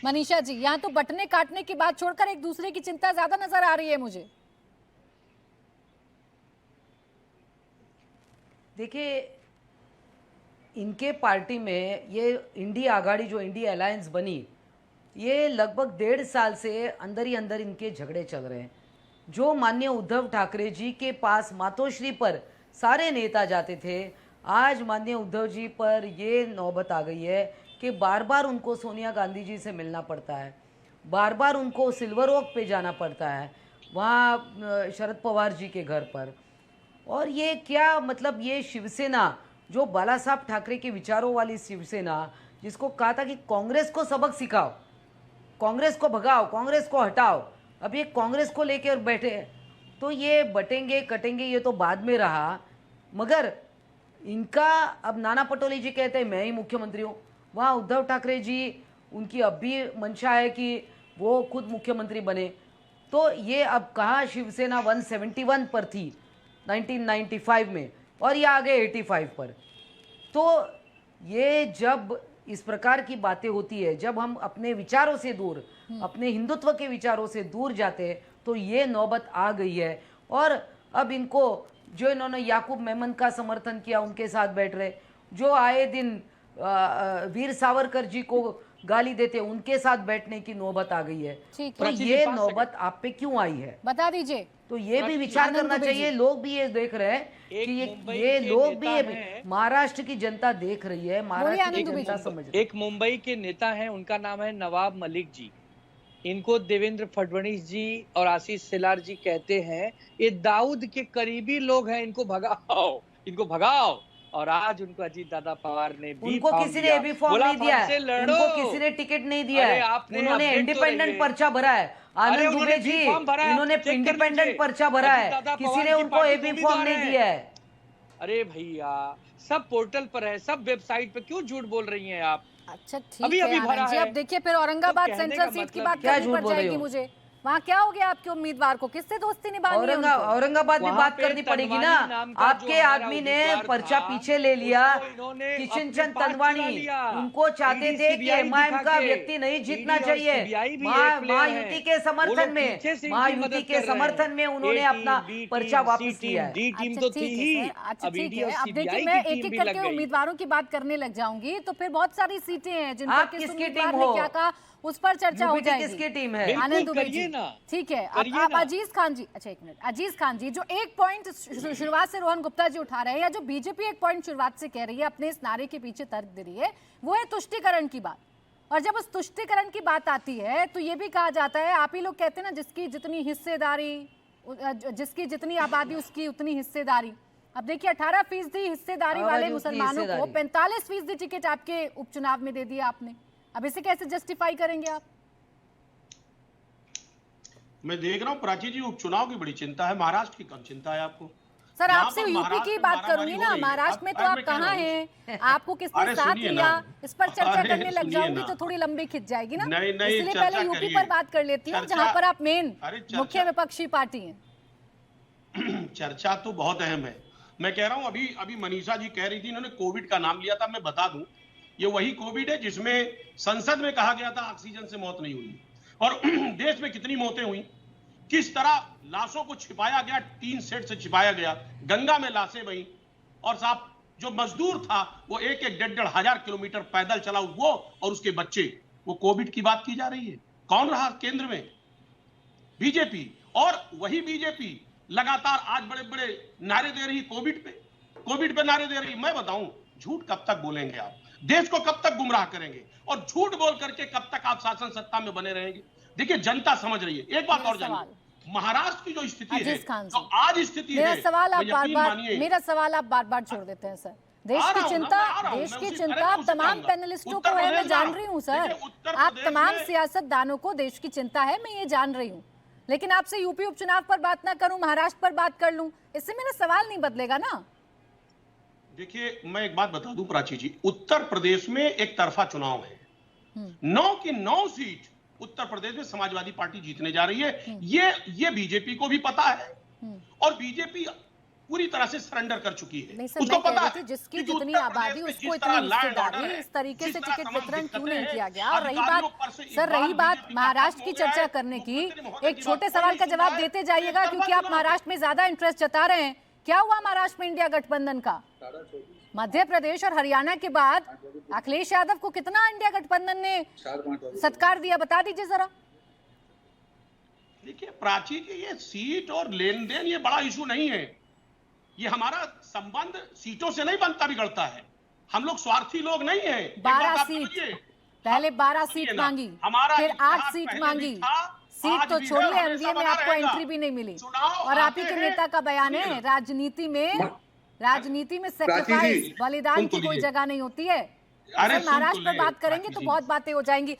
मनीषा जी, यहाँ तो बटने काटने की बात छोड़कर एक दूसरे की चिंता ज्यादा नजर आ रही है मुझे। देखिए, इनके पार्टी में ये इंडिया आघाड़ी जो इंडिया अलायंस बनी, ये लगभग 1.5 साल से अंदर ही अंदर इनके झगड़े चल रहे हैं। जो माननीय उद्धव ठाकरे जी के पास मातोश्री पर सारे नेता जाते थे, आज माननीय उद्धव जी पर ये नौबत आ गई है कि बार बार उनको सोनिया गांधी जी से मिलना पड़ता है, बार बार उनको सिल्वर ओक पे जाना पड़ता है, वहाँ शरद पवार जी के घर पर। और ये क्या मतलब, ये शिवसेना जो बाला साहब ठाकरे के विचारों वाली शिवसेना, जिसको कहा था कि कांग्रेस को सबक सिखाओ, कांग्रेस को भगाओ, कांग्रेस को हटाओ, अब ये कांग्रेस को लेकर बैठे हैं। तो ये बटेंगे कटेंगे ये तो बाद में रहा, मगर इनका अब नाना पटोले जी कहते हैं मैं ही मुख्यमंत्री हूँ, वहाँ उद्धव ठाकरे जी उनकी अब भी मंशा है कि वो खुद मुख्यमंत्री बने। तो ये अब कहाँ शिवसेना 171 पर थी 1995 में और ये आ गए 85 पर। तो ये जब इस प्रकार की बातें होती है, जब हम अपने विचारों से दूर, अपने हिंदुत्व के विचारों से दूर जाते हैं, तो ये नौबत आ गई है। और अब इनको जो इन्होंने याकूब मेमन का समर्थन किया उनके साथ बैठ रहे, जो आए दिन वीर सावरकर जी को गाली देते उनके साथ बैठने की नौबत आ गई है। तो ये नौबत आप पे क्यों आई है, बता दीजिए। तो ये भी विचार करना चाहिए। लोग भी ये देख रहे हैं कि ये लोग भी, महाराष्ट्र की जनता देख रही है, महाराष्ट्र की जनता समझ रही है। एक मुंबई के नेता हैं, उनका नाम है नवाब मलिक जी। इनको देवेंद्र फडणवीस जी और आशीष शेलार जी कहते हैं ये दाऊद के करीबी लोग हैं, इनको भगाओ, इनको भगाओ। और आज उनको अजीत दादा पवार ने भी उनको किसी ने भी फॉर्म नहीं दिया है, उनको किसी ने टिकट नहीं दिया है, उन्होंने इंडिपेंडेंट पर्चा भरा है। आनंद दुबे जी इन्होंने इंडिपेंडेंट पर्चा भरा है, किसी ने उनको एबी फॉर्म नहीं दिया है। अरे भैया, सब पोर्टल पर है, सब वेबसाइट पे, क्यों झूठ बोल रही हैं आप? अच्छा ठीक है आनंद जी, अब देखिए फिर औरंगाबाद सेंट्रल सीट की बात करनी पड़ जाएगी मुझे। वहाँ क्या हो गया आपके उम्मीदवार को, किससे दोस्ती निभानी है? औरंगाबाद में बात करनी पड़ेगी ना। आपके आदमी ने पर्चा पीछे ले लिया, किशन चंद तनवानी, उनको चाहते थे कि एमआईएम का व्यक्ति नहीं जीतना चाहिए, महायुति के समर्थन में, महायुति के समर्थन में उन्होंने अपना पर्चा वापस लिया है। अच्छा ठीक है, अब देखिए मैं एक एक करके उम्मीदवारों की बात करने लग जाऊंगी, तो फिर बहुत सारी सीटें हैं जिन पर किस उम्मीदवार ने क्या कहा उस पर चर्चा हो जाएगी। किसकी टीम है? आनंद दुबे जी, ठीक है। अब आप अजीज खान जी, अच्छा एक मिनट, अजीज खान जी जो एक पॉइंट शुरुआत से रोहन गुप्ता जी उठा रहे हैं, या जो बीजेपी एक पॉइंट शुरुआत से कह रही है, अपने इस नारे के पीछे तर्क दे रही है, वो है तुष्टीकरण की बात। और जब उस तुष्टीकरण की बात आती है तो ये भी कहा जाता है, आप ही लोग कहते हैं ना, जिसकी जितनी हिस्सेदारी, जिसकी जितनी आबादी उसकी उतनी हिस्सेदारी। अब देखिए 18% हिस्सेदारी वाले मुसलमानों को 45% टिकट आपके उपचुनाव में दे दिया आपने। अब इसे कैसे जस्टिफाई करेंगे आप? मैं देख रहा हूँ प्राची जी, उपचुनाव की बड़ी चिंता है, महाराष्ट्र की कम चिंता है आपको। सर आपसे यूपी की बात करूंगी ना, महाराष्ट्र में तो आप कहाँ हैं, आपको किसने साथ लिया, इस पर चर्चा करने लग जाऊंगी तो थोड़ी लंबी खिंच जाएगी ना। इसलिए पहले यूपी पर बात कर लेती हूँ, जहाँ पर आप मेन मुख्य विपक्षी पार्टी हैं। चर्चा तो बहुत अहम है। मैं कह रहा हूँ, अभी मनीषा जी कह रही थी, इन्होंने कोविड का नाम लिया था। मैं बता दूं, ये वही कोविड है जिसमें संसद में कहा गया था ऑक्सीजन से मौत नहीं हुई, और देश में कितनी मौतें हुई, किस तरह लाशों को छिपाया गया, 3 सेट से छिपाया गया, गंगा में लाशें बही। और साहब जो मजदूर था वो 1-1, 1.5 किलोमीटर पैदल चला, वो और उसके बच्चे। वो कोविड की बात की जा रही है। कौन रहा केंद्र में? बीजेपी। और वही बीजेपी लगातार आज बड़े बड़े नारे दे रही कोविड पे नारे दे रही। मैं बताऊं, झूठ कब तक बोलेंगे आप? देश को कब तक गुमराह करेंगे? और झूठ बोल करके कब तक आप शासन सत्ता में बने रहेंगे? देखिए जनता समझ रही है। एक बात और जानिए, महाराष्ट्र की जो स्थिति है, तो आज स्थिति है, मेरा सवाल आप बार बार छोड़ देते हैं सर। देश की चिंता तमाम पैनलिस्टों को है, मैं जान रही हूँ सर, आप तमाम सियासतदानों को देश की चिंता है, मैं ये जान रही हूँ। लेकिन आपसे यूपी उपचुनाव पर बात ना करूं, महाराष्ट्र पर बात कर लूं, इससे मेरा सवाल नहीं बदलेगा ना। देखिए मैं एक बात बता दूं प्राची जी, उत्तर प्रदेश में एक तरफा चुनाव है। 9 की 9 सीट उत्तर प्रदेश में समाजवादी पार्टी जीतने जा रही है। ये बीजेपी को भी पता है, और बीजेपी पूरी तरह से सरेंडर कर चुकी है। नहीं सर, उसको मैं कह पता रही है थी जिसकी कि जितनी उत्तर आबादी प्रदेश में उसको जिस तरह इतनी लैंड हिस्सेदारी, ऑर्डर है, इस तरीके जिस से तरह टिकट तमाम वितरण क्यों नहीं दिक्कतें किया हैं, गया। और रही अधिकारियों बात पर से सर, इकबाल रही बात बीजेपी का महाराष्ट्र खत्म की हो गया चर्चा है, करने की, मुख्यमंत्री महोदय एक की छोटे बात सवाल कोई का नहीं जवाब सुन रहा है, देते जाइएगा एक क्योंकि तरफा आप चुनाव है। महाराष्ट्र में ज्यादा इंटरेस्ट जता रहे हैं। क्या हुआ महाराष्ट्र में इंडिया गठबंधन का? मध्य प्रदेश और हरियाणा के बाद अखिलेश यादव को कितना इंडिया गठबंधन ने सत्कार दिया, बता दीजिए जरा। देखिए प्राची की ये सीट और लेन देन ये बड़ा इशू नहीं है। ये हमारा संबंध सीटों से नहीं बनता बिगड़ता है। हम लोग स्वार्थी लोग नहीं हैं। एक 12 बात आप सीट, समझिए। पहले 12 सुनिए सीट ना, मांगी, हमारा फिर इतिहास 8 सीट पहले मांगी। भी था, सीट आज तो भी है, छोड़िए, हमेशा एमवीए में बना आपको रहेगा। एंट्री भी नहीं मिली। चुनाव और आप ही आते के हैं, नेता का बयान सुनिए है, ना। राजनीति में प्राची सेक्रीफाइस, जी, बलिदान सुन तो की कोई लीजिए। जगह नहीं होती है। अरे सर सुन तो महाराष्ट्र पर ले, बात करेंगे प्राची तो जी। बहुत बातें हो जाएंगी।